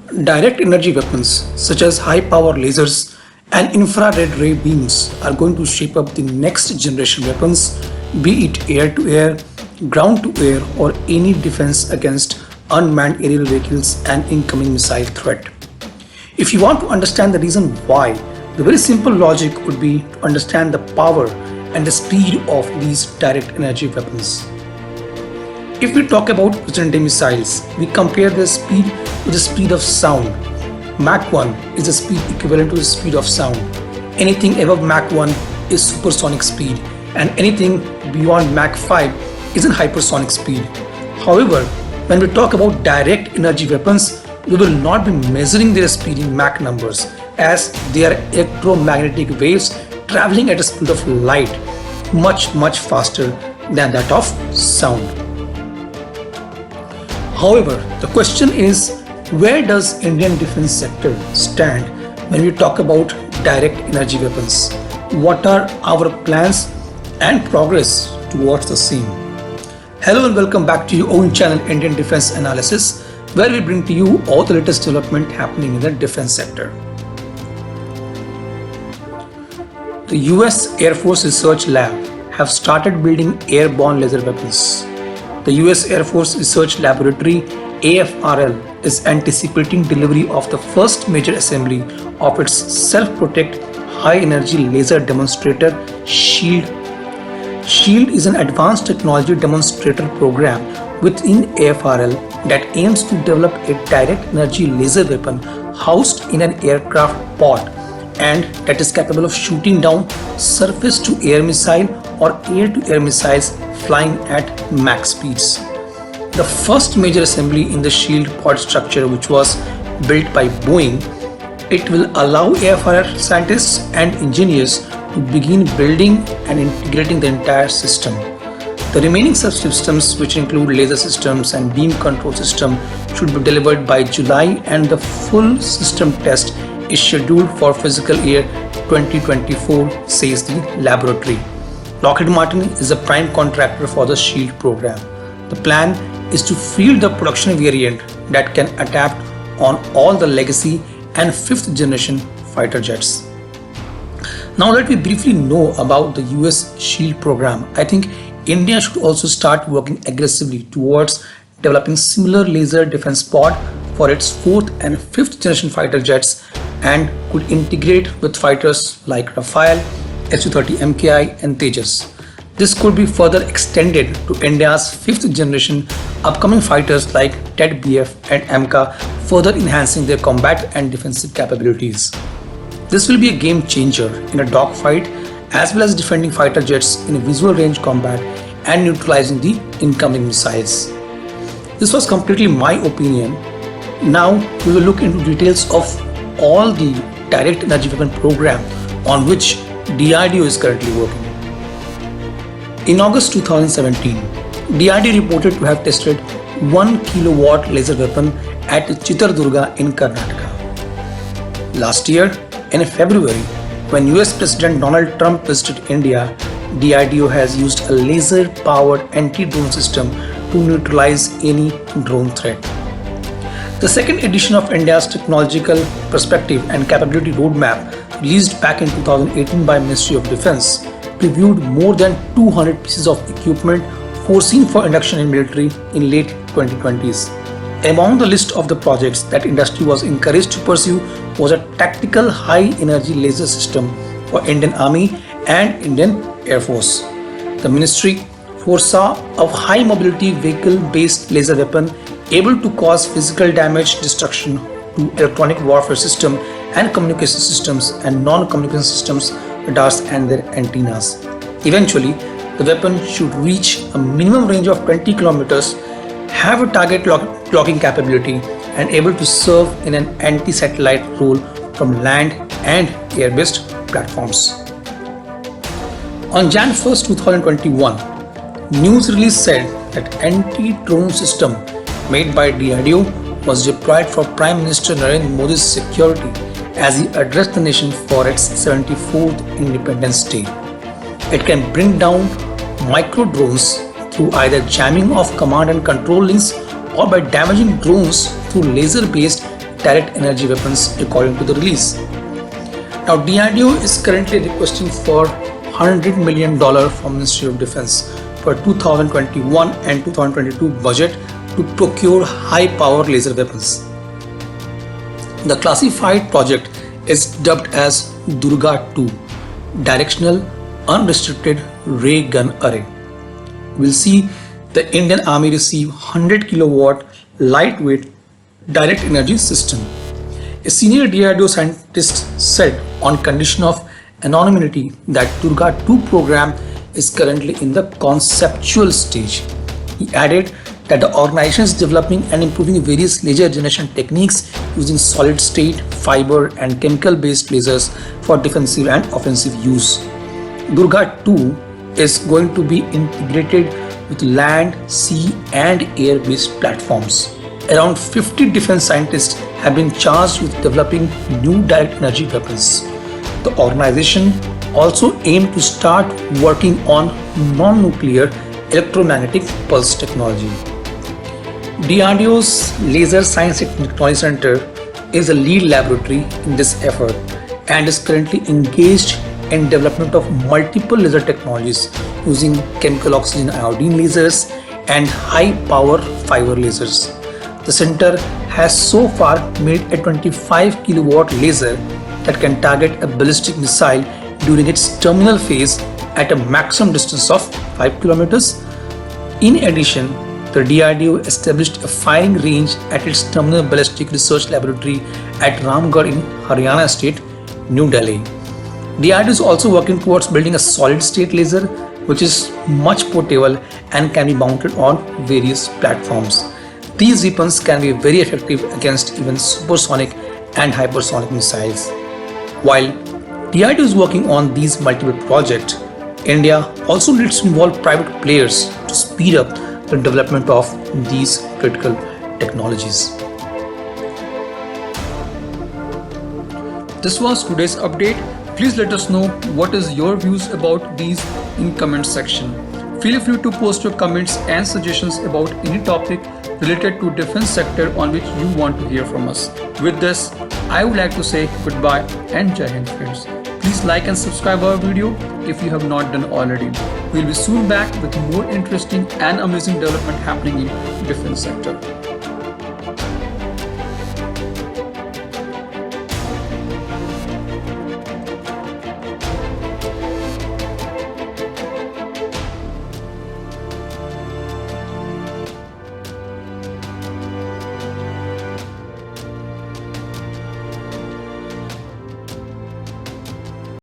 Direct energy weapons such as high power lasers and infrared ray beams are going to shape up the next generation weapons, be it air to air, ground to air, or any defense against unmanned aerial vehicles and incoming missile threat. If you want to understand the reason why, the very simple logic would be to understand the power and the speed of these direct energy weapons. If we talk about present-day missiles, we compare their speed with the speed of sound. Mach 1 is the speed equivalent to the speed of sound. Anything above Mach 1 is supersonic speed, and anything beyond Mach 5 is in hypersonic speed. However, when we talk about direct energy weapons, we will not be measuring their speed in Mach numbers, as they are electromagnetic waves traveling at a speed of light, much faster than that of sound. However, the question is, where does Indian defense sector stand when we talk about direct energy weapons? What are our plans and progress towards the same? Hello and welcome back to your own channel Indian Defense Analysis, where we bring to you all the latest development happening in the defense sector. The US Air Force Research Lab have started building airborne laser weapons. The US Air Force Research Laboratory AFRL is anticipating delivery of the first major assembly of its self-protect high-energy laser demonstrator SHIELD. SHIELD is an advanced technology demonstrator program within AFRL that aims to develop a direct energy laser weapon housed in an aircraft pod and that is capable of shooting down surface-to-air missile or air-to-air missiles flying at Mach speeds. The first major assembly in the SHIELD pod structure, which was built by Boeing, it will allow AFRL scientists and engineers to begin building and integrating the entire system. The remaining subsystems, which include laser systems and beam control system, should be delivered by July, and the full system test is scheduled for fiscal year 2024, says the laboratory. Lockheed Martin is a prime contractor for the SHIELD program. The plan is to field the production variant that can adapt on all the legacy and 5th generation fighter jets. Now that we briefly know about the US SHIELD program, I think India should also start working aggressively towards developing similar laser defense pod for its 4th and 5th generation fighter jets and could integrate with fighters like Rafale, Su-30 MKI and Tejas. This could be further extended to India's 5th generation upcoming fighters like TED-BF and AMCA, further enhancing their combat and defensive capabilities. This will be a game changer in a dogfight as well as defending fighter jets in a visual range combat and neutralizing the incoming missiles. This was completely my opinion. Now we will look into details of all the direct energy weapon program on which DRDO is currently working. In August 2017, DRDO reported to have tested 1 kilowatt laser weapon at Chitradurga in Karnataka. Last year, in February, when US President Donald Trump visited India, DRDO has used a laser-powered anti-drone system to neutralize any drone threat. The second edition of India's Technological Perspective and Capability Roadmap, released back in 2018 by Ministry of Defense, previewed more than 200 pieces of equipment foreseen for induction in military in late 2020s. Among the list of the projects that industry was encouraged to pursue was a tactical high-energy laser system for Indian Army and Indian Air Force. The ministry foresaw a high-mobility vehicle-based laser weapon able to cause physical damage, destruction to electronic warfare system and communication systems and non-communication systems, radars and their antennas. Eventually, the weapon should reach a minimum range of 20 kilometers, have a target locking capability and able to serve in an anti-satellite role from land and air-based platforms. On Jan 1st, 2021, news release said that anti-drone system made by DRDO was deployed for Prime Minister Narendra Modi's security as he addressed the nation for its 74th Independence Day. It can bring down micro drones through either jamming of command and control links or by damaging drones through laser-based direct energy weapons according to the release. Now DRDO is currently requesting for $100 million from Ministry of Defense for 2021 and 2022 budget to procure high-power laser weapons. The classified project is dubbed as Durga-2, Directional Unrestricted Ray Gun Array. We'll see the Indian Army receive 100 kilowatt lightweight direct energy system. A senior DRDO scientist said on condition of anonymity that Durga-2 program is currently in the conceptual stage. He added that the organization is developing and improving various laser generation techniques using solid state, fiber and chemical based lasers for defensive and offensive use. Durga-2 is going to be integrated with land, sea and air based platforms. Around 50 defense scientists have been charged with developing new direct energy weapons. The organization also aimed to start working on non-nuclear electromagnetic pulse technology. DRDO's Laser Science and Technology Center is a lead laboratory in this effort and is currently engaged in development of multiple laser technologies using chemical oxygen iodine lasers and high power fiber lasers. The center has so far made a 25 kilowatt laser that can target a ballistic missile during its terminal phase at a maximum distance of 5 kilometers. In addition, the DRDO established a firing range at its Terminal Ballistic Research Laboratory at Ramgarh in Haryana State, New Delhi. DRDO is also working towards building a solid-state laser which is much portable and can be mounted on various platforms. These weapons can be very effective against even supersonic and hypersonic missiles. While DRDO is working on these multiple projects, India also needs to involve private players to speed up the development of these critical technologies. This was today's update. Please let us know what is your views about these in comment section. Feel free to post your comments and suggestions about any topic related to defense sector on which you want to hear from us. With this, I would like to say goodbye and Jai Hind friends. Please like and subscribe our video if you have not done already. We'll be soon back with more interesting and amazing development happening in defense sector.